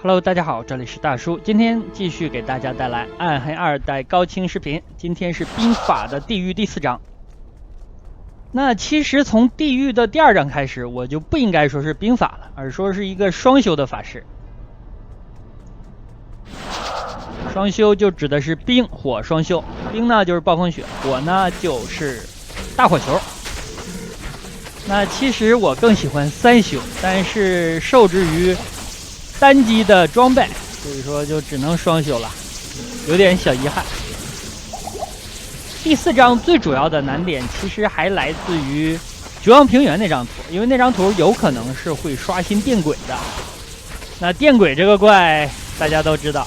Hello， 大家好，这里是大叔，今天继续给大家带来《暗黑2代》高清视频。今天是兵法的地狱第4章。那其实从地狱的第2章开始，我就不应该说是兵法了，而说是一个双修的法师。双修就指的是冰火双修，冰呢就是暴风雪，火呢就是大火球。那其实我更喜欢3修，但是受制于单机的装备，所以说就只能双修了，有点小遗憾。第4章最主要的难点其实还来自于绝望平原那张图，因为那张图有可能是会刷新电轨的。那电轨这个怪大家都知道，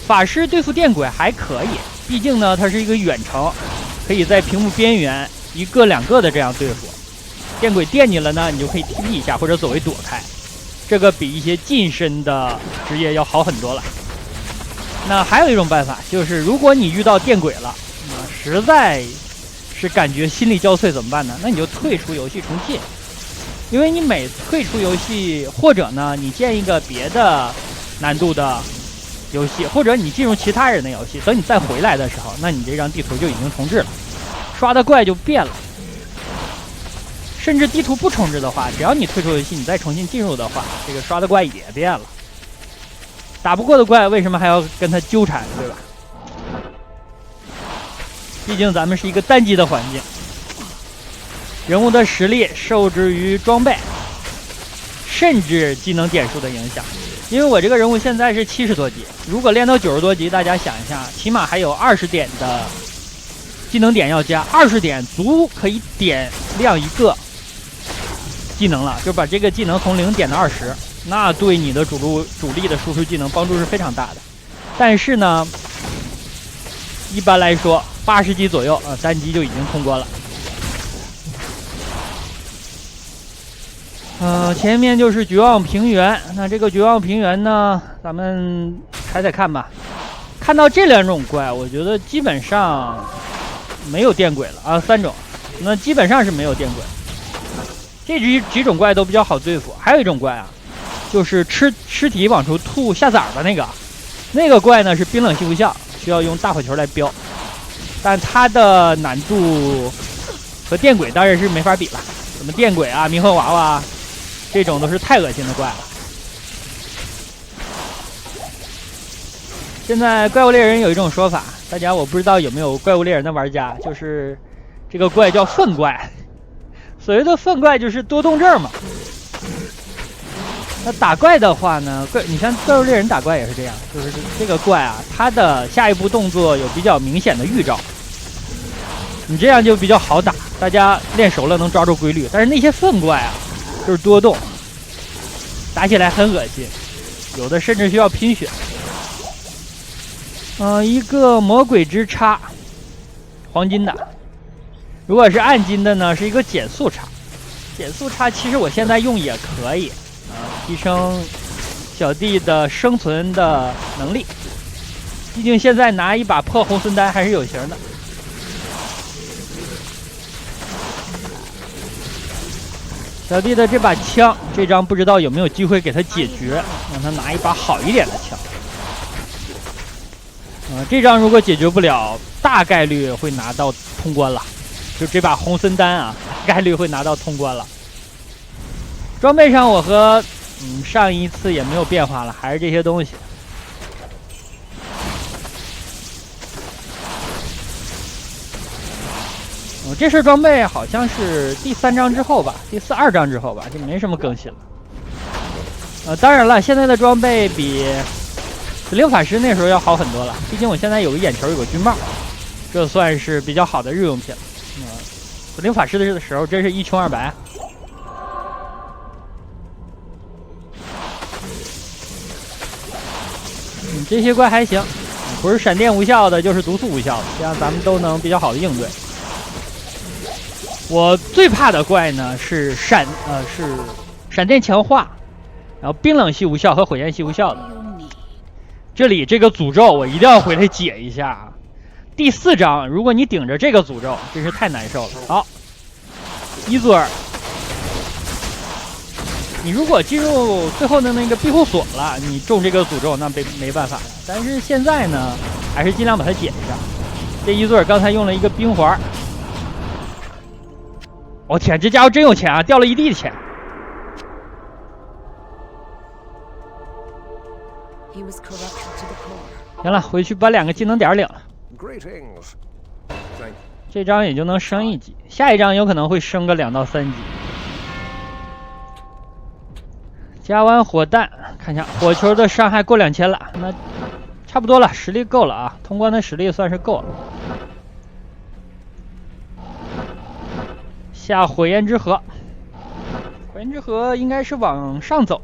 法师对付电轨还可以，毕竟呢它是一个远程，可以在屏幕边缘一个两个的这样对付。电轨电你了呢，你就可以 TP 一下或者走位躲开。这个比一些近身的职业要好很多了。那还有一种办法，就是如果你遇到电轨了，实在是感觉心力交瘁怎么办呢？那你就退出游戏重进，因为你每退出游戏，或者呢你建一个别的难度的游戏，或者你进入其他人的游戏，等你再回来的时候，那你这张地图就已经重置了，刷的怪就变了。甚至地图不重置的话，只要你退出游戏，你再重新进入的话，这个刷的怪也变了。打不过的怪，为什么还要跟他纠缠，对吧？毕竟咱们是一个单机的环境，人物的实力受制于装备，甚至技能点数的影响。因为我这个人物现在是70多级，如果练到90多级，大家想一下，起码还有20点的技能点要加，20点足可以点亮一个技能了，就把这个技能从0点到20，那对你的主力的输出技能帮助是非常大的。但是呢，一般来说80级左右单机就已经通关了。前面就是绝望平原，那这个绝望平原呢，咱们猜猜看吧。看到这2种怪，我觉得基本上没有电轨了啊，3种，那基本上是没有电轨。这几种怪都比较好对付，还有一种怪啊，就是吃尸体往出吐下崽的那个怪呢是冰冷系无效，需要用大火球来飙，但它的难度和电轨当然是没法比了。什么电轨啊、冥河娃娃这种都是太恶心的怪了。现在怪物猎人有一种说法，大家我不知道有没有怪物猎人的玩家，就是这个怪叫粪怪。所谓的粪怪就是多动症嘛。那打怪的话呢，你像怪物猎人打怪也是这样，就是这个怪啊，它的下一步动作有比较明显的预兆，你这样就比较好打，大家练熟了能抓住规律。但是那些粪怪啊，就是多动，打起来很恶心，有的甚至需要拼血。一个魔鬼之叉，黄金的。如果是暗金的呢，是一个减速叉。减速叉其实我现在用也可以提升小弟的生存的能力。毕竟现在拿一把破红孙丹还是有型的。小弟的这把枪，这张不知道有没有机会给他解决，让他拿一把好一点的枪。这张如果解决不了，大概率会拿到通关了。就这把红森丹啊，概率会拿到通关了。装备上我和上一次也没有变化了，还是这些东西。这身装备好像是第3章之后吧，第2章之后吧，就没什么更新了。当然了，现在的装备比死灵法师那时候要好很多了，毕竟我现在有个眼球，有个军帽，这算是比较好的日用品了。死灵法师的时候真是一穷二白。这些怪还行，不是闪电无效的就是毒素无效的，这样咱们都能比较好的应对。我最怕的怪呢是闪电强化，然后冰冷系无效和火焰系无效的。这里这个诅咒我一定要回来解一下。第4章，如果你顶着这个诅咒，真是太难受了。好，伊佐尔你如果进入最后的那个庇护所了，你中这个诅咒那没办法了。但是现在呢，还是尽量把它解上。这一座刚才用了一个冰环，我天，这家伙真有钱啊，掉了一地的钱。行了，回去把2个技能点领了。这张也就能升1级，下一张有可能会升个2到3级。加完火弹，看一下火球的伤害过2000了，那差不多了，实力够了啊，通关的实力算是够了。下火焰之河，火焰之河应该是往上走，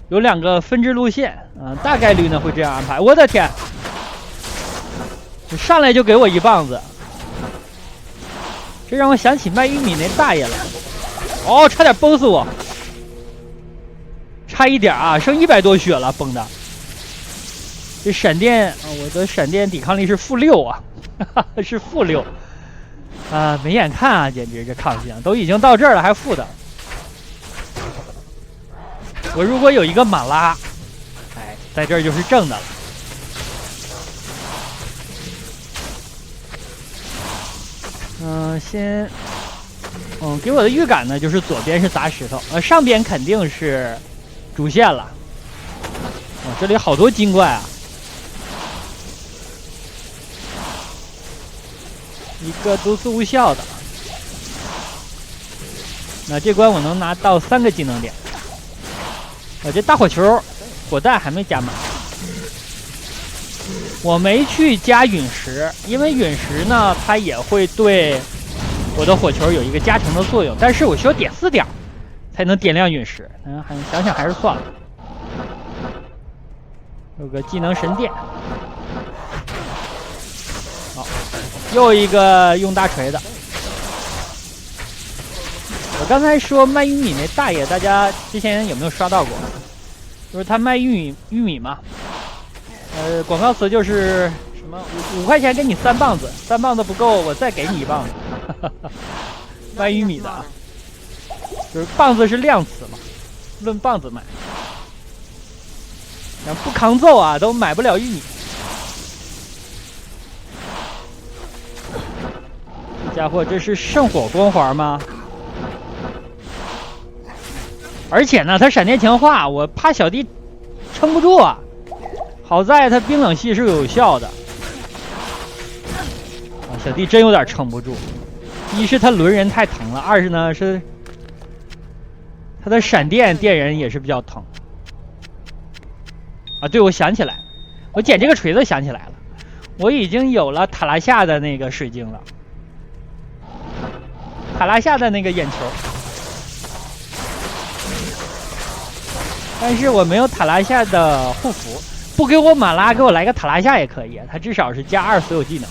有2个分支路线，大概率呢会这样安排。我的天，上来就给我一棒子，这让我想起卖玉米那大爷了。哦，差点崩死我，差一点啊，剩100多血了，崩的。这闪电，我的闪电抵抗力是-6啊，是-6。没眼看啊，简直这抗性都已经到这儿了，还负的。我如果有一个马拉，在这儿就是正的了。给我的预感呢，就是左边是砸石头，上边肯定是主线了。这里好多精怪啊！一个毒刺无效的，那这关我能拿到3个技能点。这大火球、火弹还没加满，我没去加陨石，因为陨石呢，它也会对我的火球有一个加成的作用，但是我需要点4点才能点亮陨石。想想还是算了。有个技能神殿，好，又一个用大锤的。我刚才说卖玉米那大爷，大家之前有没有刷到过？就是他卖玉米嘛，广告词就是什么5块钱给你3棒子，3棒子不够我再给你1棒子。卖玉米的啊，就是棒子是量词嘛，论棒子卖。不抗揍啊，都买不了玉米。这家伙这是圣火光环吗？而且呢，他闪电强化，我怕小弟撑不住啊。好在他冰冷系是有效的，小弟真有点撑不住。一是他轮人太疼了，二是呢是他的闪电电人也是比较疼。对，我想起来，我捡这个锤子想起来了，我已经有了塔拉夏的那个水晶了，塔拉夏的那个眼球，但是我没有塔拉夏的护符，不给我马拉，给我来个塔拉夏也可以，它至少是加2所有技能。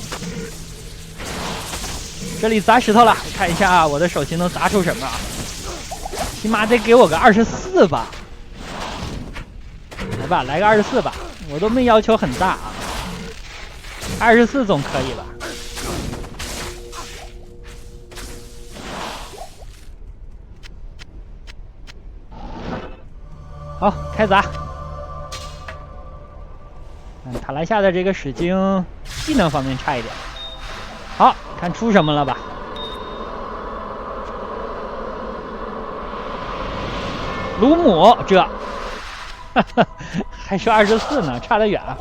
这里砸石头了，看一下我的手型能砸出什么，起码得给我个24吧。来吧，来个24吧，我都没要求很大啊，24总可以吧？好，开砸。塔莱夏的这个使精技能方面差一点。好，看出什么了吧？卢姆这。还是24呢，差得远啊。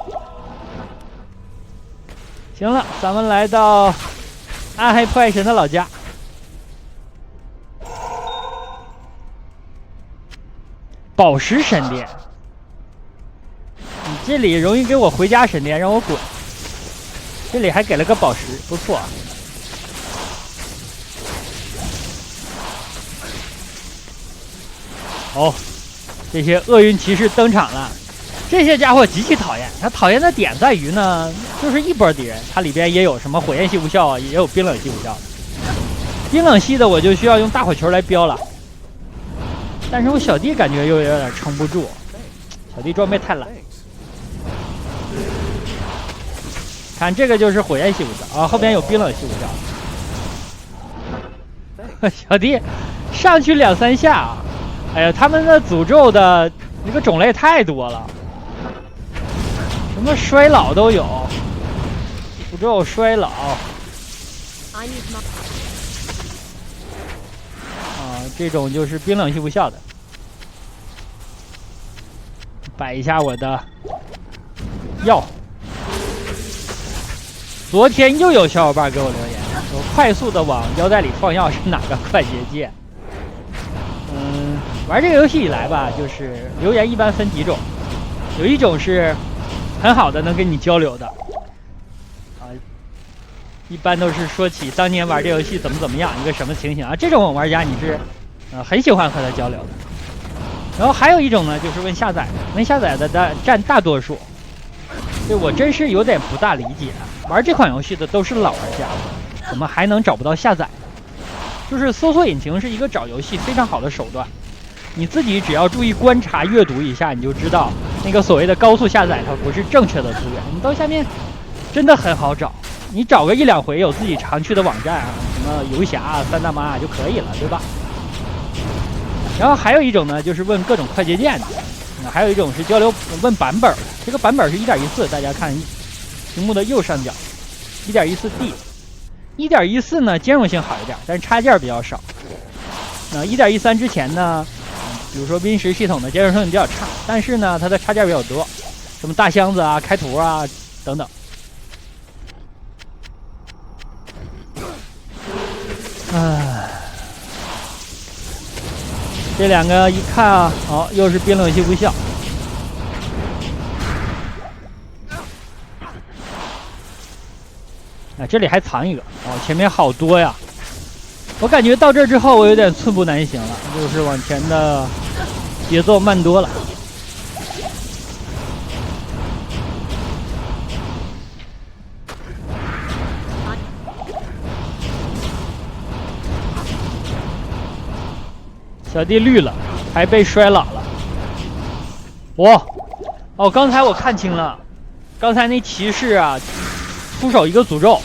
行了，咱们来到暗黑破坏神的老家。宝石神殿，你这里容易给我回家神殿，让我滚。这里还给了个宝石，不错啊。哦，这些厄运骑士登场了。这些家伙极其讨厌，他讨厌的点在于呢，就是一波敌人，它里边也有什么火焰系无效啊，也有冰冷系无效的。冰冷系的我就需要用大火球来飙了，但是我小弟感觉又有点撑不住，小弟装备太懒。看这个就是火焰系无效啊，后边有冰冷系无效。小弟上去2、3下啊，哎呀，他们的诅咒的那个种类太多了，什么衰老都有，诅咒衰老。这种就是冰冷系无效的。摆一下我的药。昨天又有小伙伴给我留言，说快速的往腰带里放药是哪个快捷键？玩这个游戏以来吧，就是留言一般分几种，有一种是很好的能跟你交流的，一般都是说起当年玩这游戏怎么样，一个什么情形啊，这种玩家你是很喜欢和他交流的。然后还有一种呢，就是问下载的占大多数。对，我真是有点不大理解，玩这款游戏的都是老玩家，怎么还能找不到下载？就是搜索引擎是一个找游戏非常好的手段，你自己只要注意观察阅读一下，你就知道那个所谓的高速下载它不是正确的资源。你到下面真的很好找，你找个一两回有自己常去的网站啊，什么游侠、三大妈就可以了，对吧？然后还有一种呢，就是问各种快捷键的，还有一种是交流问版本的。这个版本是 1.14， 大家看屏幕的右上角 1.14D。1.14 呢兼容性好一点，但是插件比较少。那1.13之前呢，比如说 Win10系统的兼容性比较差，但是呢它的插件比较多，什么大箱子啊、开图啊等等。这两个一看啊，又是冰冷系无效。这里还藏一个前面好多呀！我感觉到这之后我有点寸步难行了，就是往前的节奏慢多了。小弟绿了，还被衰老了。刚才我看清了，刚才那骑士啊，出手一个诅咒，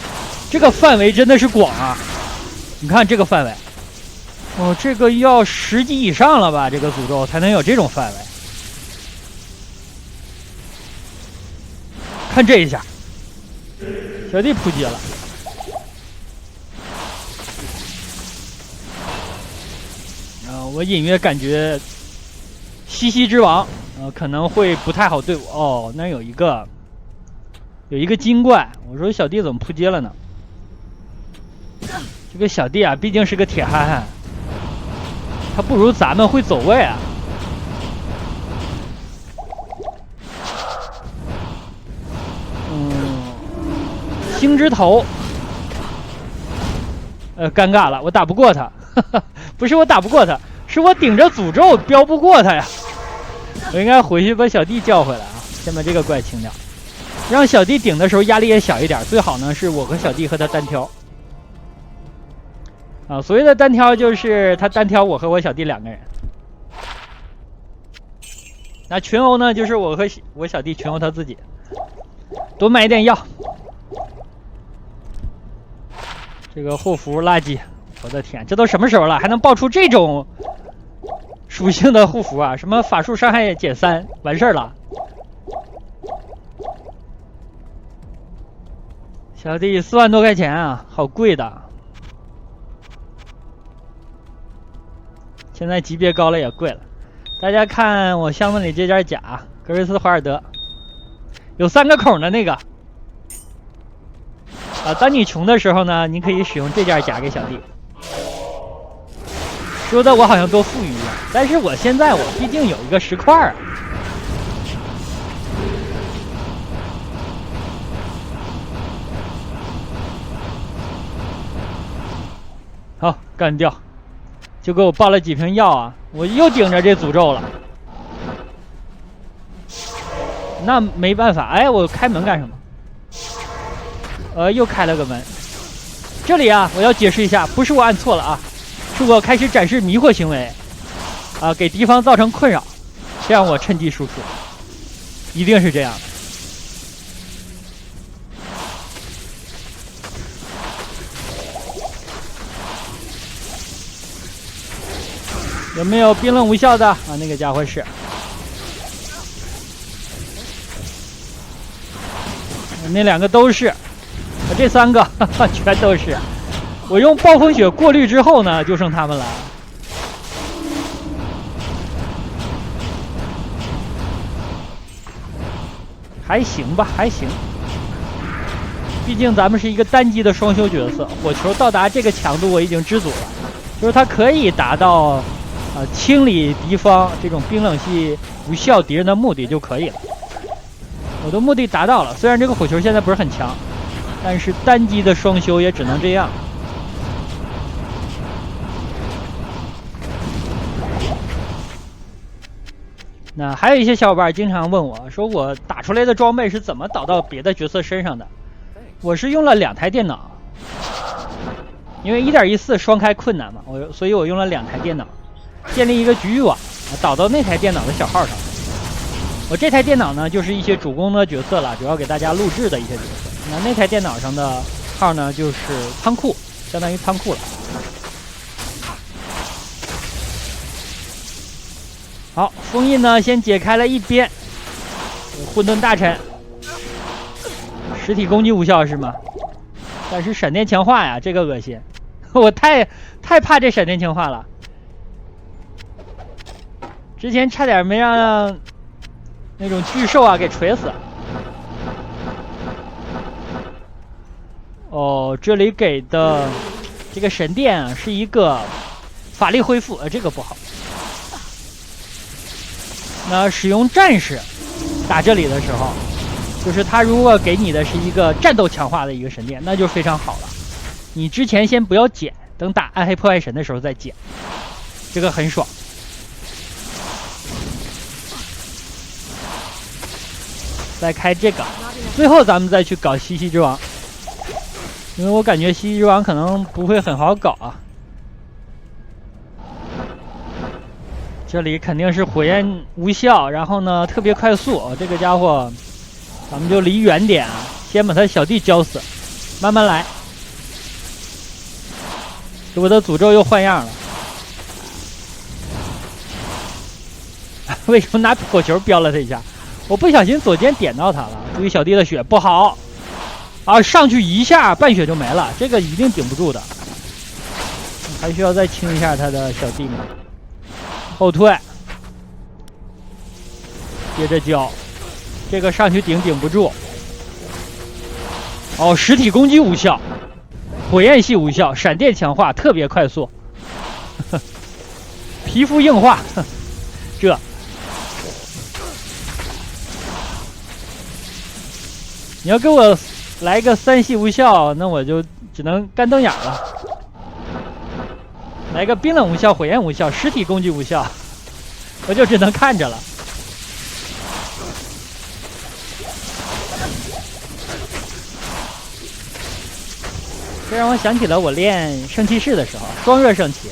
这个范围真的是广啊！你看这个范围，这个要10级以上了吧？这个诅咒才能有这种范围。看这一下，小弟扑街了。我隐约感觉西西之王可能会不太好对付。那有一个精怪，我说小弟怎么扑街了呢？这个小弟啊，毕竟是个铁憨憨，他不如咱们会走位啊。星之头，尴尬了，我打不过他，不是我打不过他，是我顶着诅咒飙不过他呀。我应该回去把小弟叫回来啊，先把这个怪清掉。让小弟顶的时候压力也小一点，最好呢是我和小弟和他单挑。所谓的单挑就是他单挑我和我小弟2个人。那群殴呢，就是我和我小弟群殴他自己。多买一点药。这个护符垃圾，我的天，这都什么时候了，还能爆出这种属性的护符啊？什么法术伤害减3，完事儿了。小弟4万多块钱啊，好贵的。现在级别高了也贵了。大家看我箱子里这件甲，格瑞斯华尔德，有3个孔的那个。当你穷的时候呢，你可以使用这件甲给小弟。说的我好像多富裕一样，但是我现在毕竟有一个10块啊。好，干掉，就给我爆了几瓶药啊！我又顶着这诅咒了，那没办法。我开门干什么？又开了个门。这里啊，我要解释一下，不是我按错了啊，是我开始展示迷惑行为，给敌方造成困扰，这样我趁机输出，一定是这样的。有没有冰冷无效的啊？那个家伙是。那两个都是，这3个全都是。我用暴风雪过滤之后呢，就剩他们了。还行吧，还行。毕竟咱们是一个单机的双修角色，火球到达这个强度我已经知足了，就是它可以达到清理敌方这种冰冷系无效敌人的目的就可以了。我的目的达到了，虽然这个火球现在不是很强，但是单机的双修也只能这样。那还有一些小伙伴经常问我，说我打出来的装备是怎么导到别的角色身上的？我是用了2台电脑，因为 1.14 双开困难嘛，所以我用了2台电脑，建立一个局域网，导到那台电脑的小号上。我这台电脑呢，就是一些主攻的角色了，主要给大家录制的一些角色。那台电脑上的号呢，就是仓库，相当于仓库了。好，封印呢先解开了一边，混沌大臣，实体攻击无效是吗？但是闪电强化呀，这个恶心，我太怕这闪电强化了。之前差点没让那种巨兽啊给锤死。哦，这里给的这个神殿啊是一个法力恢复，这个不好。那使用战士打这里的时候，就是他如果给你的是一个战斗强化的一个神殿，那就非常好了。你之前先不要捡，等打暗黑破坏神的时候再捡，这个很爽。再开这个，最后咱们再去搞西西之王，因为我感觉西西之王可能不会很好搞啊。这里肯定是火焰无效，然后呢特别快速，这个家伙咱们就离远点啊，先把他小弟浇死，慢慢来。我的诅咒又换样了，为什么拿火球飙了他一下？我不小心左键点到他了，注意小弟的血不好啊！上去一下半血就没了，这个一定顶不住的，还需要再清一下他的小弟们。后退，接着交，这个上去顶不住。哦，实体攻击无效，火焰系无效，闪电强化特别快速，皮肤硬化，这。你要给我来个3系无效，那我就只能干瞪眼了。来个冰冷无效、火焰无效、实体攻击无效，我就只能看着了。这让我想起了我练圣骑士的时候，双热圣骑，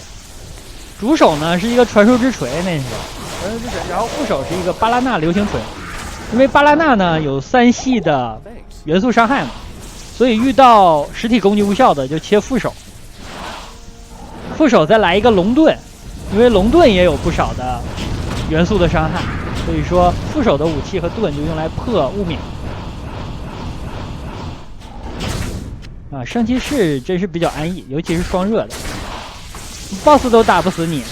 主手呢是一个传说之锤，那是传说之锤，然后副手是一个巴拉纳流星锤。因为巴拉纳呢有3系的元素伤害嘛，所以遇到实体攻击无效的就切副手，副手再来一个龙盾，因为龙盾也有不少的元素的伤害，所以说副手的武器和盾就用来破物免。啊，圣骑士真是比较安逸，尤其是双热的 ，BOSS 都打不死你。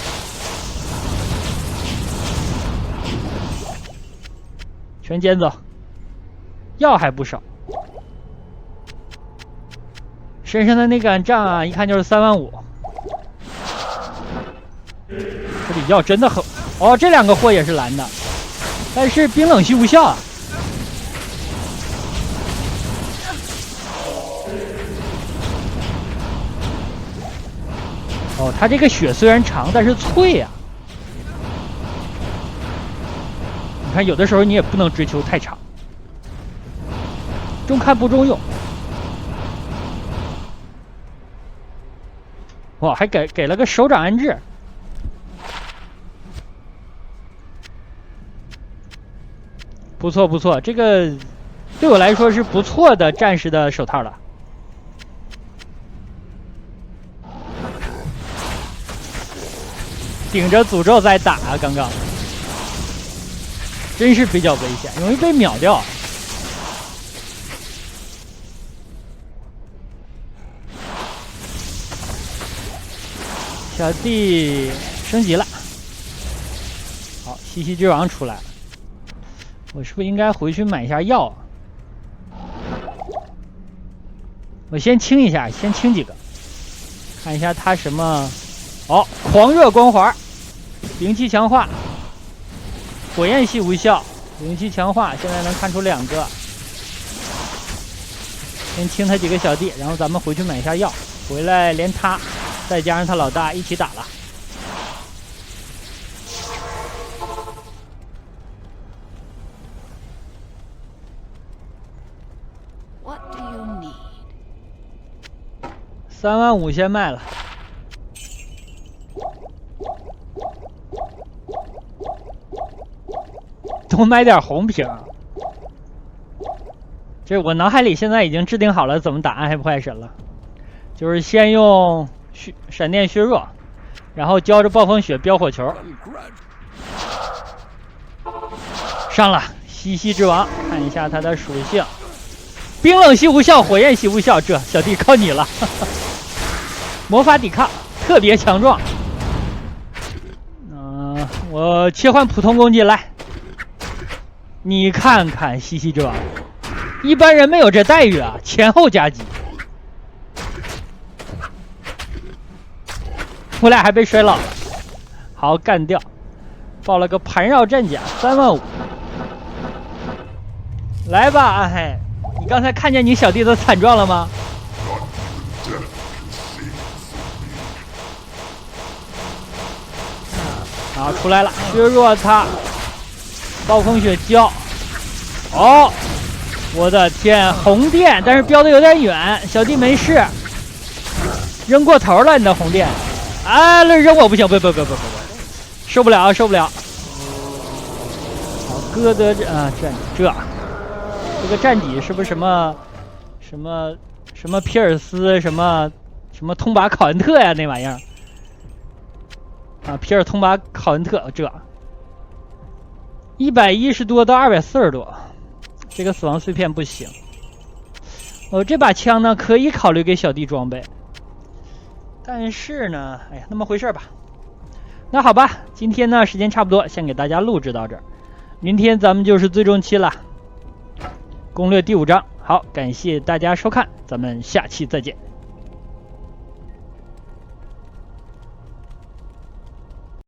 全捡走，药还不少。身上的那杆杖啊，一看就是35000。这里药真的很……哦，这2个货也是蓝的，但是冰冷系无效啊。哦，他这个血虽然长，但是脆呀。你看，有的时候你也不能追求太长，中看不中用。哇，还给了个手掌安置，不错不错，这个对我来说是不错的战士的手套了。顶着诅咒在打啊！刚刚真是比较危险，容易被秒掉。小弟升级了，好，西西之王出来了，我是不是应该回去买一下药啊？我先清一下，先清几个，看一下他什么。哦，狂热光环，灵气强化，火焰系无效，灵气强化，现在能看出2个。先清他几个小弟，然后咱们回去买一下药，回来连他再加上他老大一起打了。35000先卖了。多买点红瓶。这我脑海里现在已经制定好了怎么打暗黑破坏神了，就是先用闪电削弱，然后浇着暴风雪飙火球。上了西西之王，看一下它的属性：冰冷系无效，火焰系无效。这小弟靠你了，魔法抵抗特别强壮。我切换普通攻击来。你看看西西之王，一般人没有这待遇啊，前后夹击。我俩还被摔老了，好干掉，爆了个盘绕战甲35000。来吧，暗黑，你刚才看见你小弟的惨状了吗？好，出来了，削弱他。暴风雪浇，哦，我的天，红电，但是飙的有点远，小弟没事，扔过头了，你的红电，啊，扔我不行，不，受不了，受不了。好，哥的战这个战底是不是什么皮尔斯什么通拔考恩特呀那玩意儿？啊，皮尔通拔考恩特这。110多到240多，这个死亡碎片不行。这把枪呢可以考虑给小弟装备，但是呢，哎呀，那么回事吧。那好吧，今天呢时间差不多，先给大家录制到这儿。明天咱们就是最终期了，攻略第5章。好，感谢大家收看，咱们下期再见。